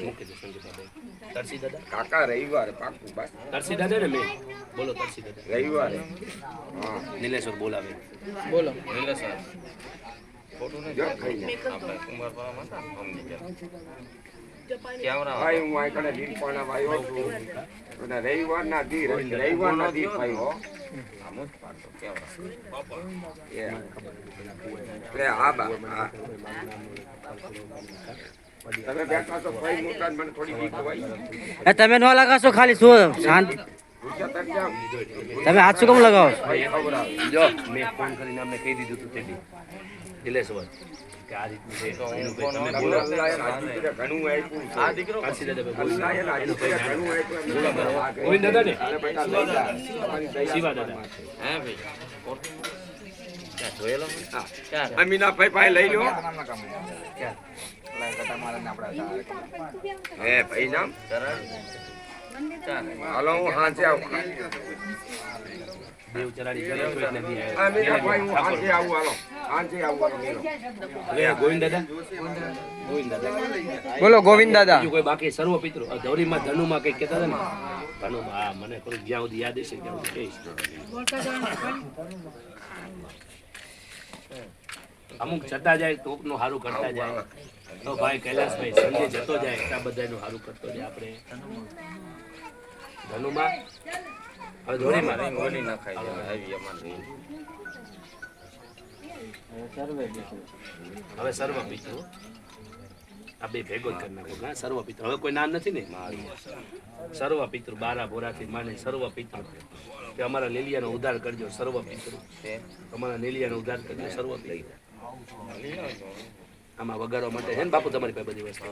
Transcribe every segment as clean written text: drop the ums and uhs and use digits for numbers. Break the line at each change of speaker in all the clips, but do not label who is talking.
મૂકી દે સંજયભાઈ. તરસી દાદા
કાકા રવિવારે પાકું બસ.
તરસી દાદા ને મેં બોલો તરસી દાદા
રવિવારે હા
નીલેશ્વર બોલાવે.
બોલો
નીલેશ્વર ખોટું નહીં
જો ખાઈ લે.
આપણે કુંભારપાડામાં હતા ને, સમજી ગયા. કેવડા
ભાઈ હું આ કને લીલપણામાં આવ્યો છું અને રવિવારના દી રવિવારના દી આવ્યો
આમ જ પાડતો કેવડા
એ એટલે આ બા આ તમે બેઠા તો ભાઈ મોટા મને થોડી બીક હોય
તમે નો લગાવશો ખાલી શું શાંત
પૂછ્યા તક જાવ
તમે હાથ શું કેમ લગાવો છો?
ભાઈ ખવડાવ
જો મેં ફોન કરીને અમને કહી દીધું હતું તે દી નીલેશ્વર કે આ રીતનું છે એનું ભાઈ તમે બોલો.
અલ્લાહે આજુ ઘણું આપ્યું છે
આ દીકરો
તરસી દાદા ભાઈ બોલો.
અલ્લાહે આજુ ઘણું આપ્યું
ગોવિંદ દાદા ને
અને બધા લઈ જા તમારી દયા
શિવા દાદા
હે ભાઈ ખોટું ક્યાં જોયેલો મને?
હા.
ક્યાં
અમીના ભાઈ પાસે લઈ લો હે ભાઈ નામ
કરણ ક્યાં
હાલો હું હાંજે આવું
દેવ ચરાડી કરે તો એટલે દી આવ્યો.
અમીના ભાઈ હું હાંજે આવું હાલો હાંજે આવું હાલો મેલો.
હવે ગોવિંદ દાદા ગોવિંદ દાદા
બોલો ગોવિંદ દાદા.
બીજું કોઈ બાકી સર્વ પિતૃ ધૌરીમાં ધનુમાં કઈ કહેતા હતા ને ધનુમાં હા મને થોડું જ્યાં સુધી યાદ હશે ત્યાં સુધી કહીશ. અમુક જતા જાય તોપ નું સારું કરતા જાય તો ભાઈ કૈલાસભાઈ સંજય જતો જાય એટલા બધા નું સારું કરતો જાય આપણે ધનુમાં હવે ધોરીમાં
રીંગ ઓલી નખાઈ જાય આવી અમારે રીંગ.
હવે સર્વ પિતૃ આ બે ભેગો જ કરી નાખો હા સર્વ પિતૃ હવે કોઈ નામ નથી ને સર્વ પિતૃ બારા બોરાથી માને સર્વ પિતૃ કે અમારા લીલિયાનો ઉદ્ધાર કરજો સર્વ પિતૃ અમારા લીલિયાનો ઉદ્ધાર કરજો સર્વ પિતૃ આમાં વગાડવા માટે હે ને બાપુ તમારી પાસે બધી વસ્તુ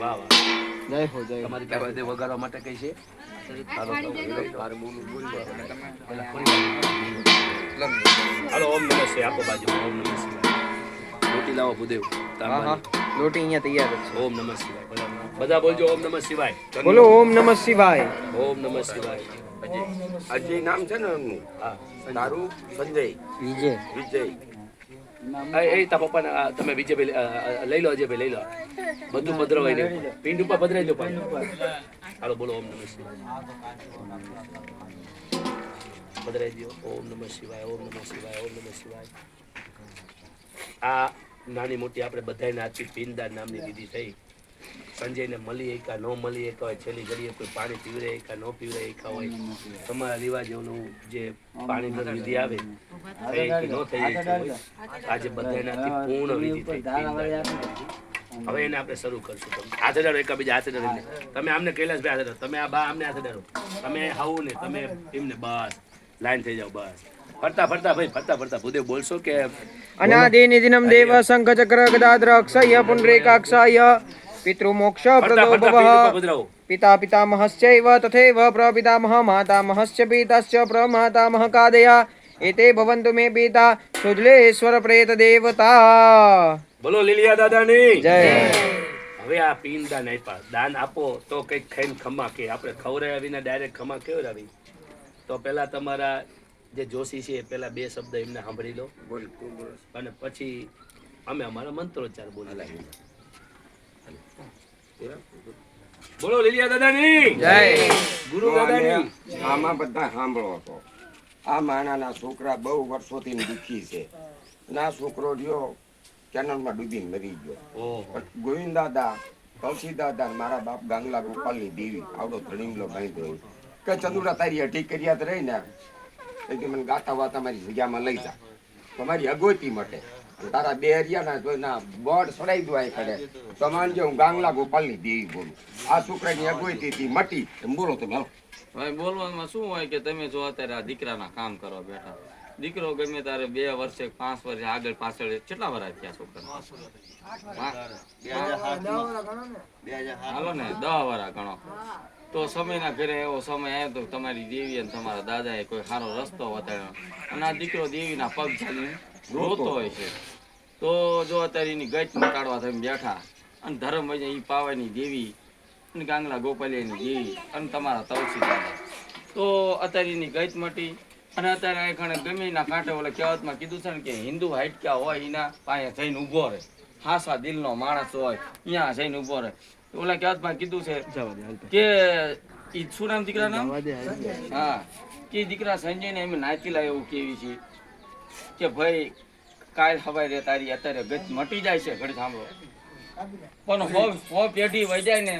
વાહ વાહ
જય હો જય હો.
તમારી પાસે બધે વગાડવા માટે કઈ છે હાલો ઓમ નમઃ શિવાય આપો બાજુ ઓમ નમઃ શિવાય રોટી લાવો ભૂદેવ
હા હા લોટી અહીંયા તૈયાર જ છે.
ઓમ નમઃ શિવાય બધા બોલજો ઓમ નમઃ શિવાય
બોલો ઓમ નમઃ શિવાય.
ઓમ નમઃ શિવાય
અજય નામ છે ને એમનું
હા
તારું સંજય
વિજય
વિજય
એ તા પપ્પાને તમે બીજે લઈ લો અજય ભાઈ લઈ લો બધું પધરાવાય ને પિંડ ઉપર પધરાઈ દો પણ હાલો બોલો ઓમ નમઃ શિવાય પધરાઈ દો ઓમ નમઃ શિવાય ઓમ નમઃ શિવાય ઓમ નમઃ શિવાય આ નાની મોટી આપણે બધાને આથી પિંડદાર નામની વિધિ થઈ સંજયને મળી એકા ન મળી એકા હોય છેલ્લી ઘડીએ કોઈ પાણી પીવરે એકા ન પીવરે એકા હોય તમારા રિવાજોનું જે પાણીની વિધિ આવે થઈ કે ન થઈ હોય આજે બધાનાથી પૂર્ણ વિધિ થઈ હવે એને આપણે શરૂ કરશું હાથ અડાડો એકબીજા હાથ અડાડીને તમે આમને કૈલાસભાઈ હાથ અડાડો તમે આ બા આમને હાથ અડાડો તમે હાવું ને તમે એમને બસ લાઈન થઈ જાઓ બસ ફરતા ફરતા ભાઈ ફરતા ફરતા ભૂદેવ બોલશો કે
અનાદિ નિધિનમ દેવ શંખ ચક્ર ગદાદ્ર અક્ષય પુંડરીકાક્ષય પિતૃમોક્ષ પ્રદો
ફરતા ફરતા
ભવઃ
પિંડ ઉપર પધરાવો
પિતા પિતામહશ્ચૈવ તથૈવ પ્રપિતામહ માતામહશ્ચ પિતાશ્ચ પ્રમાતામહ કાદયા એતે ભવન્તુ મે પિતા સુજલેશ્વર પ્રેત દેવતા.
બોલો લીલિયા દાદાની
જય.
હવે આ પિંડ દાન આપ્યા દાન આપો તો કંઈક ખાઈને ખમા કે આપણે ખવડાવ્યા વિના ડાયરેક્ટ ખમા કેવડાવી તો પેલા તમારા જે જોશી છે એ પેલા બે શબ્દ એમને સાંભળી લો
બોલ તું બોલ
અને પછી અમે અમારા મંત્રોચ્ચાર બોલી બોલો લીલિયા દાદાની
જય.
ગુરુ દાદાની
આમાં બધા સાંભળો છો આ માણાના છોકરા બહુ વર્ષોથી દુઃખી છે અને આ છોકરો રહ્યો કેનલમાં ડૂબીને મરી ગયો
ઓહો
પણ ગોવિંદ દાદા કલસી દાદા ને મારા બાપ ગાંગલા ગોપાલની દેવી આવડો ધણીમલો બાંધ્યો કે ચંદુરા તારી અઢી કર્યા તો રહી ને એટલે મને ગાતા વાતા મારી જગ્યામાં લઈ જા તમારી અગોતી માટે તારા બે હરિયાના જોઈના બોર્ડ સડાઈ દો આ કરે તો માનજો હું ગાંગલા ગોપાલની દેવી બોલું આ છોકરાની અગોતીથી મટી એમ બોલો તમે હાલો.
ભાઈ બોલવામાં શું હોય કે તમે જો અત્યારે આ દીકરાના કામ કરવા બેઠા દીકરો ગમે તારે 2 વર્ષે 5 વર્ષે આગળ પાછળ કેટલા વર્ષ થયા છોકરા હાલો ને 10 વર્ષ ગણો તો સમયના ઘરે એવો સમય આવ્યો તો તમારી દેવી અને તમારા દાદાએ કોઈ સારો રસ્તો બતાવ્યો અને આ દીકરો દેવીના પગ ચાલીને રોતો હોય છે તો જો અત્યારે એની ગચ નીકાળવા તમે બેઠા અને ધર્મ વજે એ પાવાની દેવી અને ગાંગલા ગોપાલિયાની દેવી અને તમારા તવસી દાદા તો અત્યારે એની ગચ મટી અને અત્યારે આ ઘણે ગમે એના કાંઠે ઓલા કહેવતમાં કીધું છે ને કે હિન્દુ હાઈટક્યા હોય એના પાસે થઈને ઊભો રહે હાસા દિલનો માણસ હોય અહીંયા જઈને ઊભો રહે. ઓલા કહેવતમાં કીધું છે કે ઈ શું નામ દીકરા નામ? હા, કે દીકરા સંજયને એમ નાચી લાય એવું કેવી છે કે ભાઈ કાલ સવારે તારી અત્યારે ગત મટી જાય છે. ઘડી સાંભળો, પણ હો પેઢી વહી જાય ને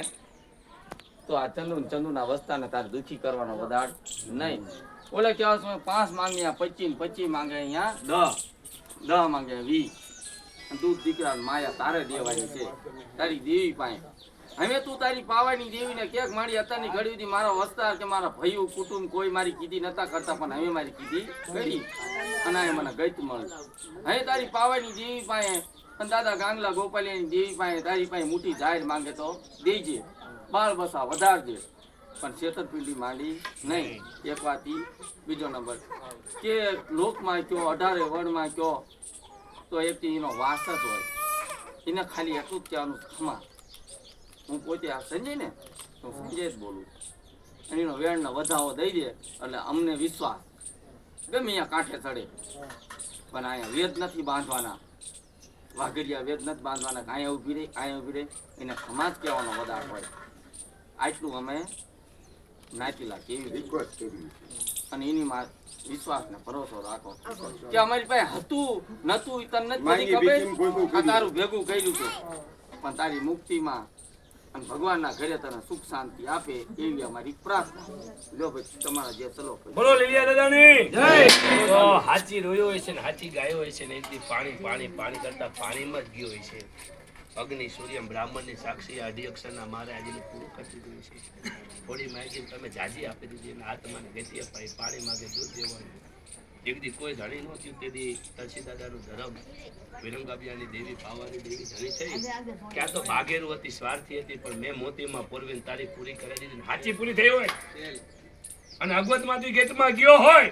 તો આ ચંદુના વસ્તાને તારે દુખી કરવાનો વધાર નહીં. ઓલે કેવા 5 માંગ્યા 25 માંગે અહીંયા 10 માંગે 20. દૂધ દીકરા માયા તારે દેવાની છે તારી દેવી પાસે. હવે તું તારી પાવાની દેવીને કેક મારી અત્યારની ઘડી સુધી મારો વસ્તાર કે મારા ભાઈઓ કુટુંબ કોઈ મારી કીધી નતા કરતા, પણ હવે મારી કીધી કરી અને આ મને ગઈત મળે. હવે તારી પાવાની દેવી પાસે અને દાદા ગાંગલા ગોપાલિયાની દેવી પાસે તારી પાસે મોટી જાહેર માંગે તો દેજે, બાળ બસા વધારજે, પણ છેતરપિંડી માંડી નહીં. એક વાત ઈ. બીજો નંબર કે લોકમાં કયો 18 વર્ણમાં કયો તો એક એનો વાસ જ હોય. એને ખાલી એટલું જ કહેવાનું ખમા. હું પોતે આ સંજય ને તો સંજય જ બોલું અને એનો વેણનો વધાવો દઈ દે એટલે અમને વિશ્વાસ ગમે અહીંયા કાંઠે ચડે. પણ અહીંયા વેદ નથી બાંધવાના, વાઘરિયા વેદ નથી બાંધવાના. અહીંયા ઊભી રહી એને ખમા જ કહેવાનો વધાર હોય. આટલું અમે નાચીલા કેવી
રિક્વેસ્ટ કરી
અને એની માં વિશ્વાસ ને ભરોસો રાખો કે અમારી પાસે હતું નતું ઈ તને નથી ખબર. આ તારું ભેગું કર્યું છે, પણ તારી મુક્તિમાં અને ભગવાનના ઘરે તને સુખ શાંતિ આપે એવી અમારી પ્રાર્થના. લ્યો ભાઈ તમારા જે ચલો
બોલો લીલિયા દાદાની જય. તો હાચી રોયો હોય છે ને હાચી ગાયો હોય છે ને એકથી પાણી કરતા પાણીમાં જ ગયો હોય છે. અગ્નિ સૂર્ય બ્રાહ્મણની સાક્ષી અઢી અક્ષરના મારે આજે પૂરું કરી દીધું છે. થોડી માહિતી તમે જાજી આપી દીધી અને આ તમારે ગતિ અપાઈ પાણી માગે દૂધ દેવાનું. એકદી કોઈ ધણી નહોતી તેથી તરસી દાદાનું ધર્મ વિરંગાબિયાની દેવી પાવાની દેવી ધણી થઈ. ક્યાં તો ભાગેરું હતી, સ્વાર્થી હતી, પણ મેં મોતીમાં પોરવીને તારી પૂરી કરી દીધી. હાચી પૂરી થઈ હોય અને અગવતમાંથી ગેટમાં ગયો હોય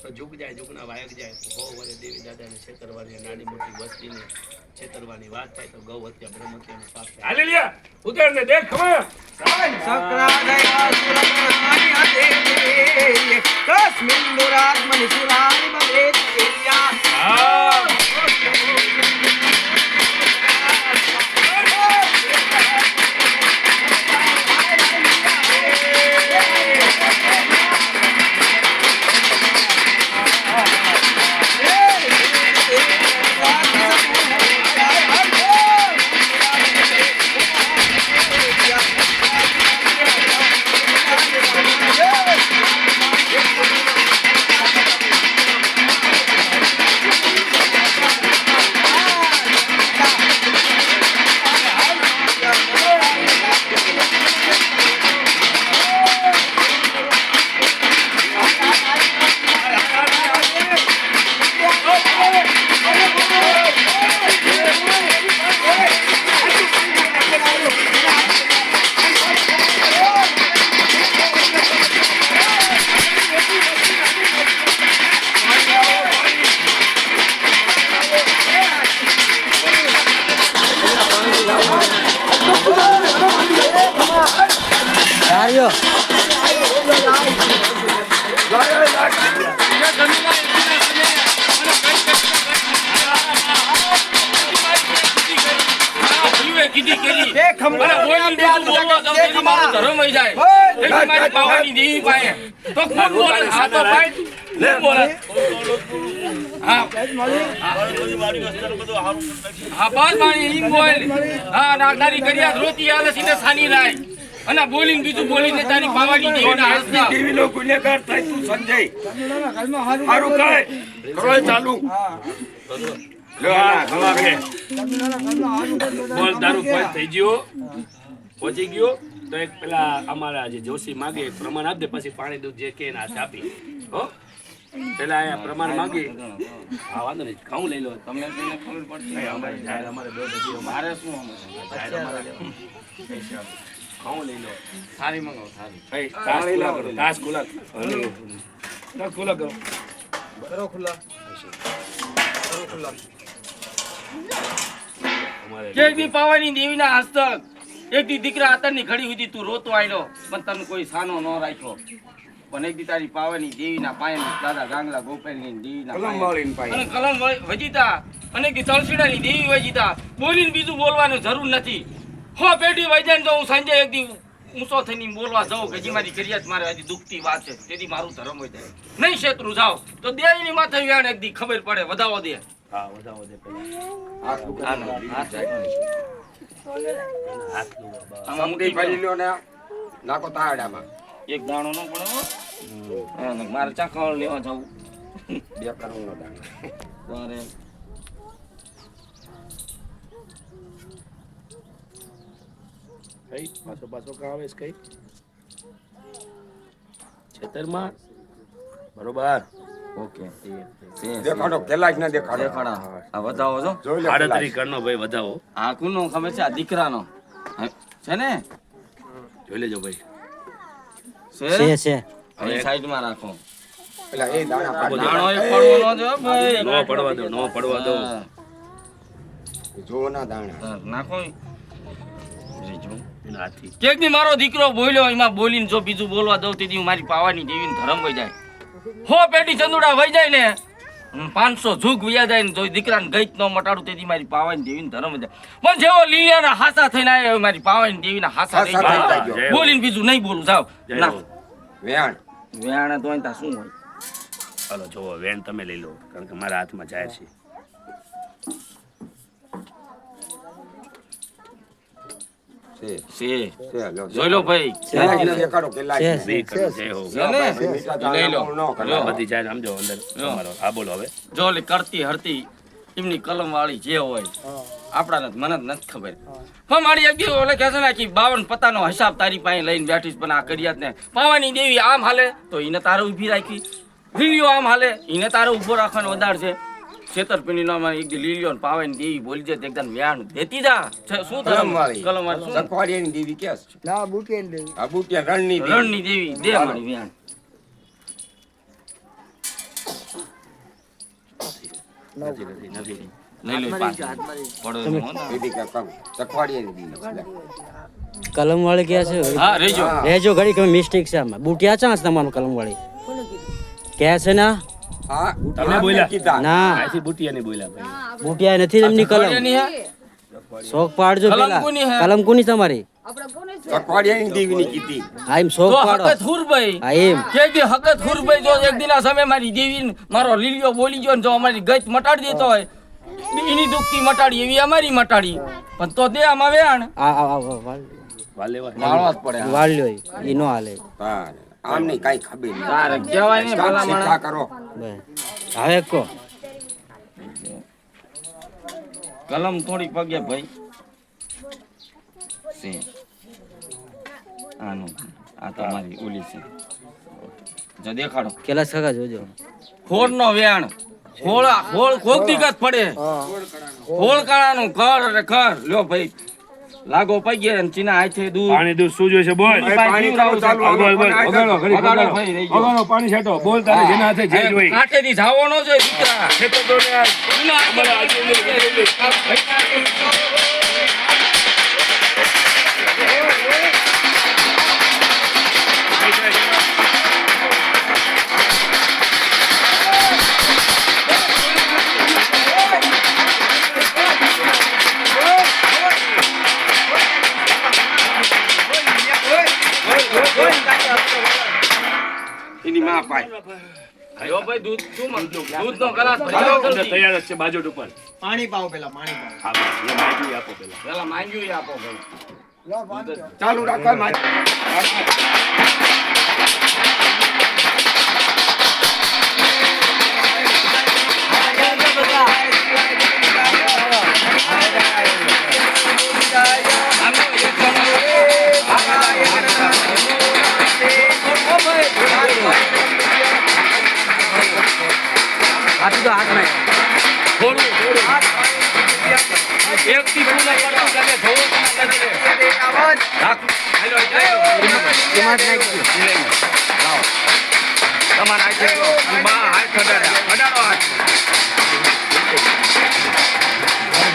તો જુગ જાય જુગના વાયક જાય. હો વરે દેવી દાદાને છેતરવાની નાની મોટી વસ્તીને છેતરવાની વાત થાય તો ગૌ હત્યા બ્રહ્મ હત્યાનું પાપ થાય. હાલે લ્યા ઉતર ને દેખ ખમા
તસ્મિન દુરાત્મનિ સુરારિ ભવેત અને બોલીને બીજું બોલીને તારી પાવાની દેવીનો ગુનેગાર થાય તું સંજય. હારું કાય કરો ચાલુ
બોલ દારૂ કોઈ થઈ ગયો પહોંચી ગયો તો એક પેલા અમારા જે જોશી માગે એક પ્રમાણ આપી દે, પછી પાણી દૂધ જે કે હાથે આપી. હો પેલા અહીંયા પ્રમાણ માંગી. હા વાંધો નહીં, ઘઉં લઈ લો
તમને ખબર પડશે.
અમારે બે બધી
મારે શું
ઘઉં લઈ લો.
સારી મંગાવો સારી.
તાસ ખુલ્લા કરો.
કરો ખુલ્લા
એક દી પાવાની દેવીના હસ્તક એક દી દીકરા અત્યારની ઘડી સુધી તું રોતો આવ્યો પણ તને કોઈ સાનો ન રાખ્યો. પણ એક દી તારી પાવાની દેવીના પાયાની દાદા ગાંગલા ગોપાલની દેવીના
કલમ
પાયા.
વાળીને પાય.
અને કલમ વજીતા અને કે તળસીડાની દેવી વજીતા બોલીને બીજું બોલવાની જરૂર નથી. હો પેઢી વૈજાને જો હું સાંજે એક દી ઊંચો થઈને બોલવા જાઉં કે જે મારી કરિયાત મારે હજી દુખતી વાત છે તેથી મારું ધર્મ હોય જાય નહીં શેતરું જાવ તો દેવીની માથે વ્યાણ એક દી ખબર પડે વધાવો દે.
હા વધાવો દે પેલા
હાથ
આનો
ઉગાડી
હાથ
હાથ નું બાબા.
આમાં
સમડી
મૂકી
ભરી લ્યો ને નાખો તારડામાં.
એક દાણો ન પડે હો. અને મારે ચાખવાળ લેવા જવું
2 કરોડનો દાણો.
તારે
કઈ પાછો પાછો કા આવે છે કઈ છેતરમાં બરોબર
ઓકે
દેખાડો પેલા જ ના દેખાડો.
દેખાડા આ વધાવો છો
જોઈ લે પેલા
આડત્રી
જ.
કરનો ભાઈ વધાવો
આ કોનો ખબર છે આ દીકરાનો છે ને
જોઈ લેજો ભાઈ
છે અહીં સાઈડમાં રાખો
પેલા એ દાણા પાડી
દાણો
દે.
એક પડવો ન જો ભાઈ
નો પડવા દો નો પડવા દો
હા.
જો ના દાણા.
હા, નાખો રેજો
એના હાથી
કેક ની મારો દીકરો બોલ્યો એમાં બોલીને જો બીજું બોલવા દઉં તેથી હું મારી પાવાની દેવીને ધરમ વઈ જાય હો પેટી ચંદુડા વઈ જાય ને 500 ઝૂક વ્યા જાય ને જો દીકરાને ગઈત ન મટાડું તેથી મારી પાવાની દેવીને ધરમ વઈ જાય પણ જેવો લીલિયાના હાસા થઈને આવ્યા મારી પાવાની દેવીના હાસા થઈ
હાસા થઈ
ગયા
જાય.
બોલીને બીજું નહીં બોલું જાવ
જય
ના
હો.
વેણ
વ્યાણા તો અહીં તા શું હોય
હાલો જોવો વેન તમે લઈ લો કારણ કે મારા હાથમાં જાય છે
છે
છે
છે લો.
જોઈ લો ભાઈ
પેલા જ ના દેખાડો પેલા જ.
જી કરો જય હો
છે ને?
મીઠા
લઈ લો.
દાણા ન કરો.
આ બધી જાય સમજો અંદર તમારો હા બોલો હવે
જો ઓલી કરતી હરતી એમની કલમ વાળી જે હોય આપણાને તો મને જ નથી ખબર પણ મારી એક દી ઓલે કહે છે ને કે 52 પત્તાનો હિસાબ તારી પાસે લઈને બેઠી છે, પણ આ કરિયાત ને પાવાની દેવી આમ હાલે તો એને તારે ઊભી રાખી લીલીઓ આમ હાલે એને તારે ઊભો રાખવાનો વધાર છે છેતરપિંડી નો એક દી લીલીઓ ને પાવાની દેવી બોલી જાય તો એકદમ વ્યાણ દેતી જા છે શું
કલમ
કલમ
વાળી.
કલમ વાળી શું
સખવાડિયાની દેવી કે છે? આ બુટિયા રણની દેવી.
રણની દેવી દે મારી વ્યાણ
નથી નથી નથી
લઈ લો પાછી પડો એનો હો ને.
દેવી કે કહું. સખવાડિયાની દેવી છે. લે.
કલમ વાળી ક્યાં છે
હા રેજો
હા.
રહેજો ઘડી કઈ મિસ્ટેક છે આમાં બુટિયા ચાન્સ તમારું કલમ વાળી ક્યાં છે ના
હા
તમે બોલ્યા.
કીધા.
ના
આથી બુટિયા નહીં બોલ્યા ભાઈ
બુટિયા નથી એમની કલમ
કલમની હે
શોખ પાડજો
કલમ
પેલા
કોની હે?
કલમ કોની તમારી
સખવાડિયાની દેવીની કીધી.
હા એમ શોખ
તો
પાડો
હકત હુરભાઈ
હા એમ
કે દી હકત હુરભાઈ જો એક દિના સમય મારી દેવી મારો લીલિયો બોલી ગયો ને જો અમારી ગત મટાડી દેતો હોય એની દુખતી મટાડી એવી અમારી મટાડી પણ તો દે આમાં વેણ
આ
વાલે વાલે
માળવા જ પડે
વાળ લ્યો ઈ નો હાલે
હા આમ નહીં કાંઈ ખબર નહીં.
તારે કહેવાય ને
કામ
ભલા
શીખા
માણસ
કરો.
બસ. હવે કો
કલમ થોડી પગે ભાઈ છે આનું આ તમારી ઓલી છે જો દેખાડો
કેલા સગા જોજો
ખોળ નો વેણ ખોળ કોક દીકત પડે ખોળ કાળાનું કર અરે કર લ્યો ભાઈ લાગો પગે ને ચીના હાથે દૂધ
પાણી દૂધ શું જોઈશે બોલ
એ પાણી કરો ચાલુ.
બોલ બોલ વગાડો ઘડી
વગાડો
વગાડો
ભાઈ, રહી ગયો.
વગાડો પાણી છાંટો બોલ તારે જેના હાથે જે જોઈ
કાંઠેથી જાવવાનો છે દીકરા
ખેતો તો ને આ
એના હાથે
એની માં પાય.
લ્યો ભાઈ દૂધ શું દૂધનો ગ્લાસ
અંદર
ભરી લો જલ્દી.
તૈયાર જ છે બાજોટ ઉપર
પાણી પાવો પેલા પાણી પાવો
હા બસ એ માહિતી આપો પેલા
પેલા માંગ્યું એ આપો ભાઈ
ચાલુ રાખો મારી.
હાથ તો હાથ નાખ
થોડું એક થી પૂરા પડતું ચાલે થોડું રાખ હાલો
એમાં જ નાખજો
તમારા હાથે લો. અને બા હાથ અડાડો હાથ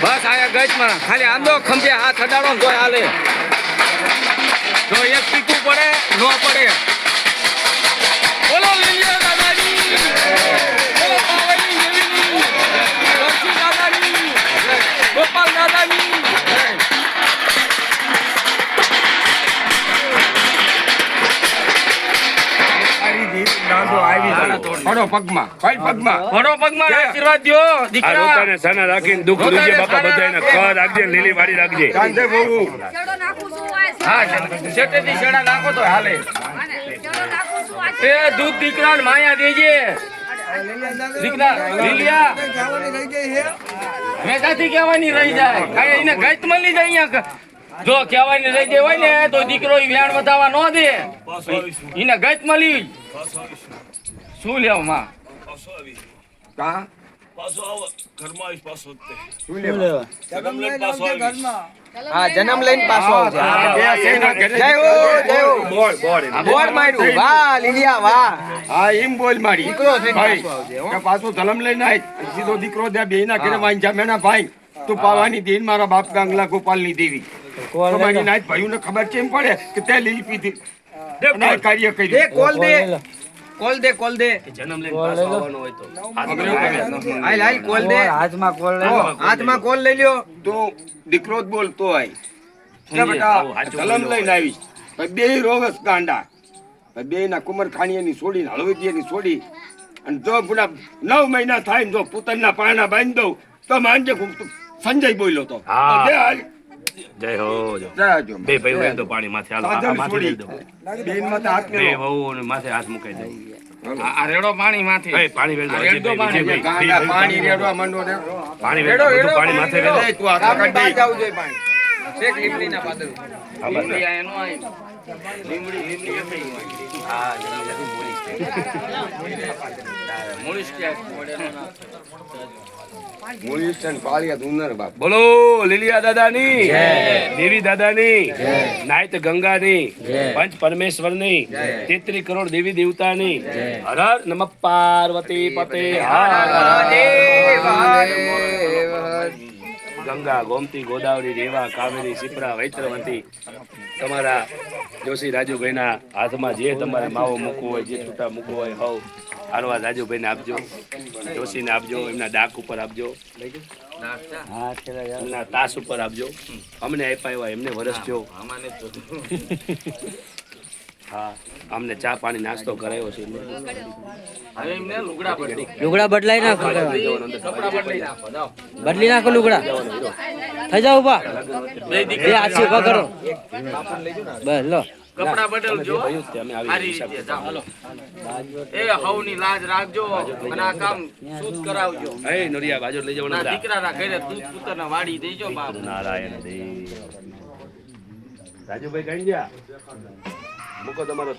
બસ આયા ગજમાં ખાલી આંદો ખંભે હાથ અડાડો ને તોય હાલે. જો એક ટીકું પડે ન પડે
પડો પગમાં ભાઈ પગમાં
ભરો પગમાં આશીર્વાદ દ્યો
આ
દીકરા
રોતાને સાના રાખીને દુઃખ રૂજે બાપા બધાયને કર રાખજે લીલી વાડી રાખજે
કાંધે બહુ
હા શેટેથી શેડા નાખો તો હાલે એ દૂધ દીકરા ને માયા દેજે દીકરા લીલિયા વેચાથી કહેવાની રહી જાય કાંઈ એને ગઈત મળી જાય અહીંયા જો કહેવાની રહી જાય હોય ને તો દીકરો ઈ વેણ વધારવા ન દે એને ગઈત મળી શું લેવા માં
કા
પાછો આવો ઘરમાં આવીશ પાછો જ તે.
શું લેવા
જન્મ લઈને પાછો આવીશ.
હા જન્મ લઈને પાછો આવજે
આ બે સેના ઘરે
જય હો જય હો
બોલ બોલ
બોર માર્યું વાહ લીલિયા વાહ
હા એમ બોલ મારી
દીકરો થઈને
ભાઈ
પાછો આવજે, હો.
કે પાછો ધલમ લઈને આય સીધો દીકરો દે બેના ઘરે વાંચા મેના ભાઈ તું પાવાની દેન મારા બાપ ગાંગલા ગોપાલની દેવી તમારી નાચ ભાઈઓને ખબર કેમ પડે કે તે લીલી પીધી અને આ કાર્ય
દે
કર્યું
કોલ દે કોલ દે
જન્મ લઈને પાછો આવવાનો હોય તો
હાલ હાલ કોલ દે હાથમાં કોલ લઈ લ્યો
તો દીકરો જ બોલતો હોય કે બેટા ધલમ લઈને આવી બે રોગસ ગાંડા બે ના કુમાર ખાણીયાની છોડી હળવદીયાની છોડી અને જો પૂરા 9 મહિના થાય ને જો પુતરના પાણા બાંધી દઉં તો માનજે સંજય બોલ્યો તો
હા.
દે હાલ.
જય હો જો.
જાજો.
બે ભાઈઓ એમ તો પાણી માથે હાલો આ
સાધન
માથે
છોડી.
લઈ દો
બેન માથે હાથ
બે
મેળવો.
વહુ અને માથે હાથ મુકાઈ દો
આ રેડો પાણી માંથી
એ પાણી વેલ દો
આ રેડો પાણી,
વિજયભાઈ,
ગાંડા
વિજયભાઈ,
પાણી રેડવા માંડો ને
પાણી વેલ દો બધું પાણી માથે વેલ દો
એ તું આખા
ગામની બહાર
કાઢી.
જવું જોઈએ પાણી શેખ લીમડીના પાદર
હા, બસ.
લીમડી આ એનું આયુ. લીમડી એમની
હા જલ્દી બોલી
મૂળી સ્ટેટ મોડેલનો ના.
મૂળિસ્ટન પાળિયા ધુનર બાપ.
બોલો લીલિયા દાદાની દેવી દાદાની નાયત ગંગાની પંચ પરમેશ્વરની 33 કરોડ દેવી દેવતાની હર હર નમઃ પાર્વતી પતે ગંગા ગોમતી ગોદાવરી રેવા કાવેરી શિપ્રા વૈત્રવતી તમારા જોશી રાજુભાઈના હાથમાં જે તમારે માવો મૂકવો હોય જે છૂટા મૂકવો હોય હવ આરવા રાજુભાઈને આપજો જોશીને આપજો એમના ડાક ઉપર આપજો એમના તાસ ઉપર આપજો અમને આપ્યા એવા એમને વરસ જો
આમાંને તો
હા અમને ચા પાણી નાસ્તો કરાયો છે એમને.
હવે એમને લુગડા પડી
લુગડા બદલાઈ નાખો
કપડા બદલી નાખો જાઓ.
બદલી નાખો લુગડા થઈ જાવ ઉભા
બે
બે
દીકરા
હાથથી ઉભા કરો બસ લો
કપડા બદલજો
ભાઈઓ જ તે અમે આવી
સારી રીતે જાઓ. એ હવની લાજ રાખજો અને આ કામ શુદ્ધ કરાવજો
એ નોરિયા બાજુ લઈ જવાના
ના
બધા.
દીકરાના ઘરે દૂધ પુત્રના વાડી દેજો બાપ
નારાયણ દેવ રાજુભાઈ કઈ ગયા મૂકો તમારો